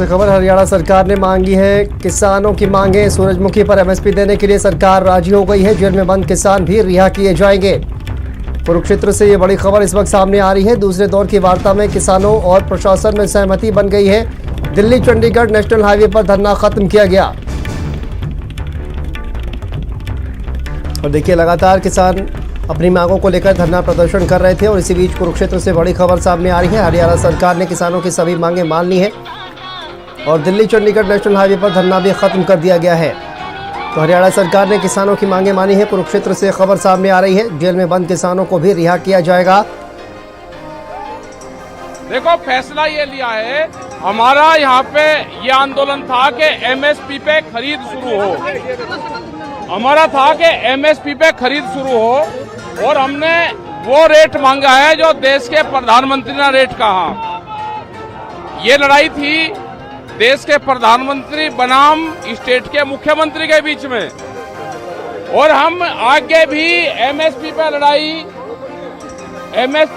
खबर हरियाणा सरकार ने मांगी है किसानों की मांगे। सूरजमुखी पर एमएसपी देने के लिए सरकार राजी हो गई है। जेल में बंद किसान भी रिहा किए जाएंगे। कुरुक्षेत्र से ये बड़ी खबर इस वक्त सामने आ रही है। दूसरे दौर की वार्ता में किसानों और प्रशासन में सहमति बन गई है। दिल्ली चंडीगढ़ नेशनल हाईवे पर धरना खत्म किया गया। और देखिए, लगातार किसान अपनी मांगों को लेकर धरना प्रदर्शन कर रहे थे और इसी बीच कुरुक्षेत्र से बड़ी खबर सामने आ रही है। हरियाणा सरकार ने किसानों की सभी मांगे मान ली है और दिल्ली चंडीगढ़ नेशनल हाईवे पर धरना भी खत्म कर दिया गया है। तो हरियाणा सरकार ने किसानों की मांगे मानी है। कुरुक्षेत्र से खबर सामने आ रही है। जेल में बंद किसानों को भी रिहा किया जाएगा। देखो, फैसला ये लिया है, हमारा यहाँ पे ये आंदोलन था कि एमएसपी पे खरीद शुरू हो। हमारा था कि एमएसपी पे खरीद शुरू हो और हमने वो रेट मांगा है जो देश के प्रधानमंत्री ने रेट कहा। ये लड़ाई थी देश के प्रधानमंत्री बनाम स्टेट के मुख्यमंत्री के बीच में, और हम आगे भी एमएसपी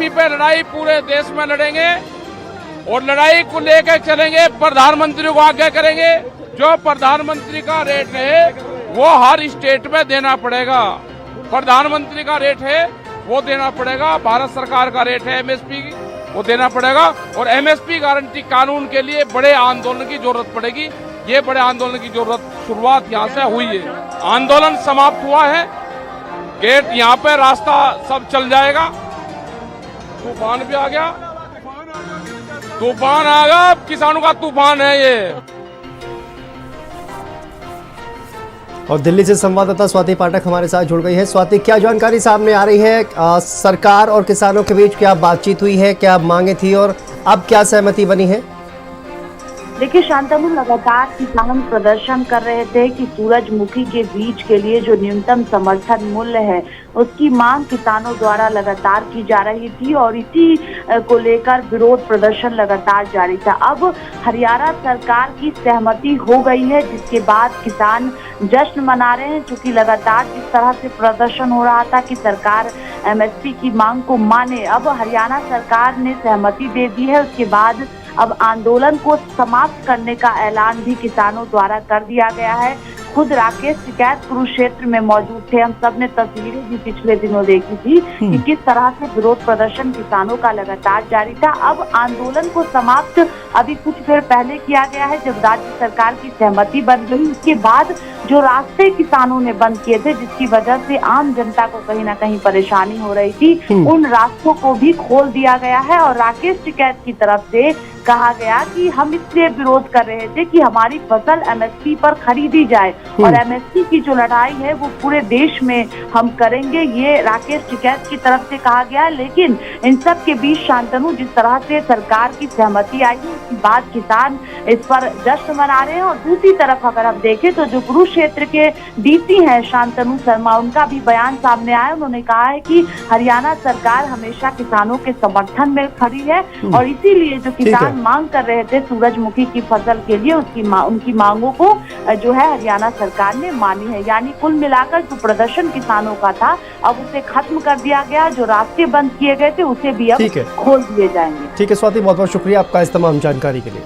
पे लड़ाई पूरे देश में लड़ेंगे और लड़ाई को लेकर चलेंगे। प्रधानमंत्री को आगे करेंगे। जो प्रधानमंत्री का रेट है वो हर स्टेट में देना पड़ेगा। प्रधानमंत्री का रेट है वो देना पड़ेगा। भारत सरकार का रेट है एमएसपी वो देना पड़ेगा। और एमएसपी गारंटी कानून के लिए बड़े आंदोलन की जरूरत पड़ेगी। ये बड़े आंदोलन की शुरुआत यहाँ से हुई है। आंदोलन समाप्त हुआ है। गेट यहाँ पे रास्ता सब चल जाएगा। तूफान भी आ गया, तूफान आ गया। किसानों का तूफान है ये। और दिल्ली से संवाददाता स्वाति पाठक हमारे साथ जुड़ गई है। स्वाति, क्या जानकारी सामने आ रही है? सरकार और किसानों के बीच क्या बातचीत हुई है, क्या मांगे थी और अब क्या सहमति बनी है? देखिए शांतनु, लगातार किसान प्रदर्शन कर रहे थे कि सूरजमुखी के बीज के लिए जो न्यूनतम समर्थन मूल्य है उसकी मांग किसानों द्वारा लगातार की जा रही थी और इसी को लेकर विरोध प्रदर्शन लगातार जारी था। अब हरियाणा सरकार की सहमति हो गई है, जिसके बाद किसान जश्न मना रहे हैं। चूंकि लगातार जिस तरह से प्रदर्शन हो रहा था कि सरकार एमएसपी की मांग को माने, अब हरियाणा सरकार ने सहमति दे दी है। उसके बाद अब आंदोलन को समाप्त करने का ऐलान भी किसानों द्वारा कर दिया गया है। खुद राकेश टिकैत कुरुक्षेत्र में मौजूद थे। हम सब ने तस्वीरें भी पिछले दिनों देखी थी कि किस तरह से विरोध प्रदर्शन किसानों का लगातार जारी था। अब आंदोलन को समाप्त अभी कुछ देर पहले किया गया है, जब राज्य सरकार की सहमति बन गई। उसके बाद जो रास्ते किसानों ने बंद किए थे, जिसकी वजह से आम जनता को कहीं ना कहीं परेशानी हो रही थी, उन रास्तों को भी खोल दिया गया है। और राकेश टिकैत की तरफ से कहा गया कि हम इसलिए विरोध कर रहे थे कि हमारी फसल एमएसपी पर खरीदी जाए और एमएसपी की जो लड़ाई है वो पूरे देश में हम करेंगे, ये राकेश टिकैत की तरफ से कहा गया। लेकिन इन सब के बीच शांतनु, जिस तरह से सरकार की सहमति आई है उसके बाद किसान इस पर जश्न मना रहे हैं। और दूसरी तरफ अगर हम देखें तो जो कुरुक्षेत्र के डीसी हैं शांतनु शर्मा, उनका भी बयान सामने आया। उन्होंने कहा है कि हरियाणा सरकार हमेशा किसानों के समर्थन में खड़ी है और इसीलिए जो किसान मांग कर रहे थे सूरजमुखी की फसल के लिए उनकी मांगों को जो है हरियाणा सरकार ने मानी है। यानी कुल मिलाकर जो प्रदर्शन किसानों का था अब उसे खत्म कर दिया गया। जो रास्ते बंद किए गए थे उसे भी अब खोल दिए जाएंगे। ठीक है स्वाति, बहुत बहुत शुक्रिया आपका इस तमाम जानकारी के लिए।